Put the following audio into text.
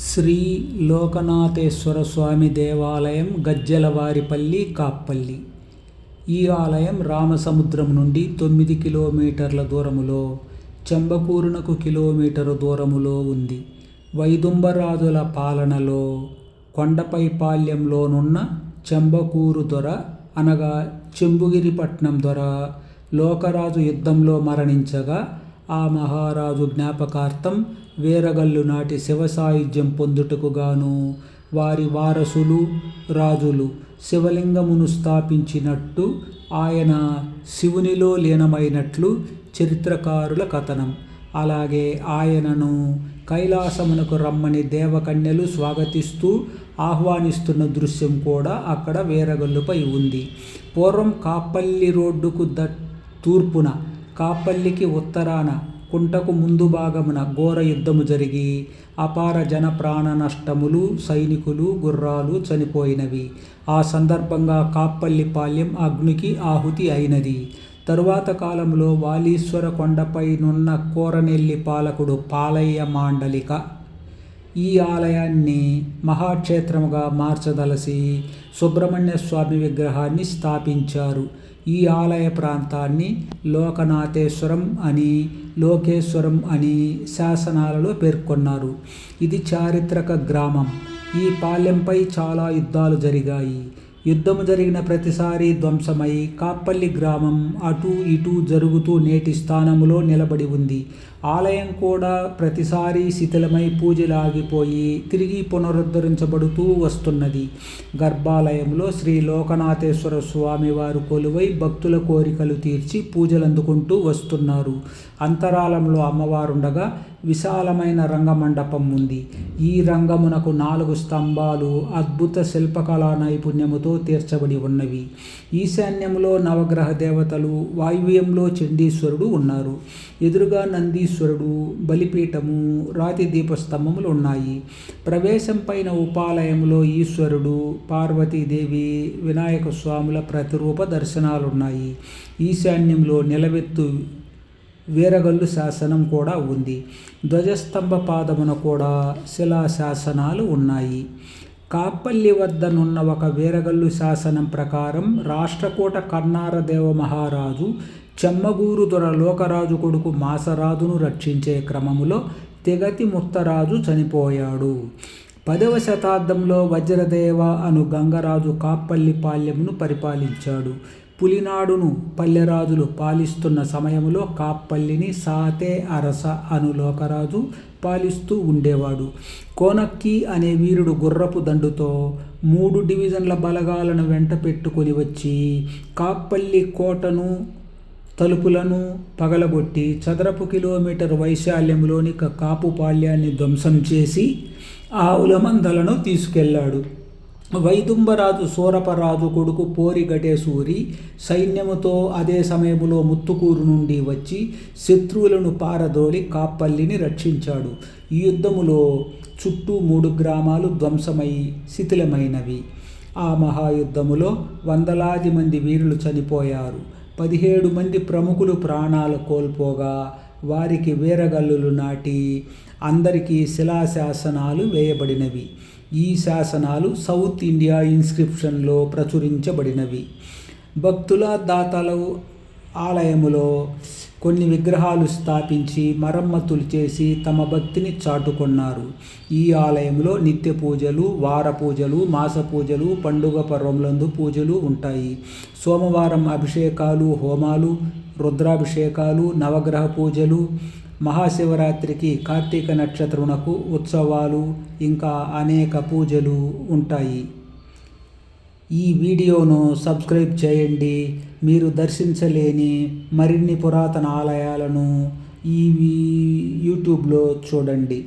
శ్రీ లోకనాథేశ్వర స్వామి దేవాలయం గజ్జెలవారిపల్లి కాప్పల్లి. ఈ ఆలయం రామసముద్రం నుండి 9 కిలోమీటర్ల దూరములో, చెంబకూరునకు కిలోమీటరు దూరములో ఉంది. వైదుంబరాజుల పాలనలో కొండపైపాళ్యంలోనున్న చెంబకూరు దొర అనగా చెంబుగిరిపట్నం దొర లోకరాజు యుద్ధంలో మరణించగా ఆ మహారాజు జ్ఞాపకార్థం వీరగల్లు నాటి శివసాయుధ్యం పొందుటకు గాను వారి వారసులు రాజులు శివలింగమును స్థాపించినట్టు ఆయన శివునిలో లీనమైనట్లు చరిత్రకారుల కథనం. అలాగే ఆయనను కైలాసమునకు రమ్మని దేవకన్యలు స్వాగతిస్తూ ఆహ్వానిస్తున్న దృశ్యం కూడా అక్కడ వీరగల్లుపై ఉంది. పూర్వం కాప్పల్లి రోడ్డుకు తూర్పున, కాప్పల్లికి ఉత్తరాన కుంటకు ముందు భాగమున ఘోర యుద్ధము జరిగి అపార జన ప్రాణ నష్టములు, సైనికులు, గుర్రాలు చనిపోయినవి. ఆ సందర్భంగా కాప్పల్లి పాళ్యం అగ్నికి ఆహుతి అయినది. తరువాత కాలంలో వాలీశ్వర కొండపైనున్న కోరనెల్లి పాలకుడు పాలయ్య మాండలిక ఈ ఆలయాన్ని మహాక్షేత్రముగా మార్చదలసి సుబ్రహ్మణ్య స్వామి విగ్రహాన్ని స్థాపించారు. ఈ ఆలయ ప్రాంతాన్ని లోకనాథేశ్వరం అని, లోకేశ్వరం అని శాసనాలలో పేర్కొన్నారు. ఇది చారిత్రక గ్రామం. ఈ పాలెంపై చాలా యుద్ధాలు జరిగాయి. యుద్ధము జరిగిన ప్రతిసారి ధ్వంసమై కాప్పల్లి గ్రామం అటు ఇటు జరుగుతూ నేటి స్థానములో నిలబడి ఉంది. ఆలయం కూడా ప్రతిసారి శిథిలమై పూజలు ఆగిపోయి తిరిగి పునరుద్ధరించబడుతూ వస్తున్నది. గర్భాలయంలో శ్రీ లోకనాథేశ్వర స్వామి వారు కొలువై భక్తుల కోరికలు తీర్చి పూజలందుకుంటూ వస్తున్నారు. అంతరాలంలో అమ్మవారుండగా విశాలమైన రంగమండపం ఉంది. ఈ రంగమునకు 4 స్తంభాలు అద్భుత శిల్పకళా నైపుణ్యముతో తీర్చబడి ఉన్నవి. ఈశాన్యంలో నవగ్రహ దేవతలు, వాయువ్యంలో చండీశ్వరుడు ఉన్నారు. ఎదురుగా నందీశ్వరుడు, బలిపీఠము, రాతి దీపస్తంభములు ఉన్నాయి. ప్రవేశం పైన ఉపాలయంలో ఈశ్వరుడు, పార్వతీదేవి, వినాయక స్వాముల ప్రతిరూప దర్శనాలున్నాయి. ఈశాన్యంలో నిలవెత్తు వీరగల్లు శాసనం కూడా ఉంది. ధ్వజస్తంభ పాదమున కూడా శిలాశాసనాలు ఉన్నాయి. కాప్పల్లి వద్దనున్న ఒక వీరగల్లు శాసనం ప్రకారం రాష్ట్రకూట కన్నారదేవ మహారాజు చెమ్మగూరు దొర లోకరాజు కొడుకు మాసరాజును రక్షించే క్రమములో తెగతి ముత్తరాజు చనిపోయాడు. 10వ శతాబ్దంలో వజ్రదేవ అను గంగరాజు కాప్పల్లి పాళ్యమును పరిపాలించాడు. పులినాడును పల్లెరాజులు పాలిస్తున్న సమయంలో కాప్పల్లిని సాతే అరస అను లోకరాజు పాలిస్తూ ఉండేవాడు. కోనక్కి అనే వీరుడు గుర్రపు దండుతో 3 డివిజన్ల బలగాలను వెంట పెట్టుకుని వచ్చి కాప్పల్లి కోటను తలుపులను పగలగొట్టి చదరపు కిలోమీటర్ వైశాల్యంలోని కాపు పాళ్యాన్ని ధ్వంసం చేసి ఆవుల మందలను తీసుకెళ్లాడు. వైదుంబరాజు శూరపరాజు కొడుకు పోరిగటేశూరి సైన్యముతో అదే సమయంలో ముత్తుకూరు నుండి వచ్చి శత్రువులను పారదోలి కాప్పల్లిని రక్షించాడు. ఈ యుద్ధములో చుట్టూ 3 గ్రామాలు ధ్వంసమై శిథిలమైనవి. ఆ మహాయుద్ధములో వందలాది మంది వీరులు చనిపోయారు. 17 మంది ప్రముఖులు ప్రాణాలు కోల్పోగా వారికి వీరగల్లులు నాటి అందరికీ శిలాశాసనాలు వేయబడినవి. ఈ శాసనాలు సౌత్ ఇండియా ఇన్స్క్రిప్షన్లో ప్రచురించబడినవి. భక్తుల దాతలు ఆలయములో కొన్ని విగ్రహాలు స్థాపించి మరమ్మతులు చేసి తమ భక్తిని చాటుకున్నారు. ఈ ఆలయంలో నిత్య పూజలు, వార పూజలు, మాస పూజలు, పండుగ పర్వములందు పూజలు ఉంటాయి. సోమవారం అభిషేకాలు, హోమాలు, రుద్రాభిషేకాలు, నవగ్రహ పూజలు, మహాశివరాత్రికి, కార్తీక నక్షత్రమునకు ఉత్సవాలు, ఇంకా అనేక పూజలు ఉంటాయి. ఈ వీడియోను సబ్స్క్రైబ్ చేయండి. మీరు దర్శించలేని మరిన్ని పురాతన ఆలయాలను ఈ యూట్యూబ్లో చూడండి.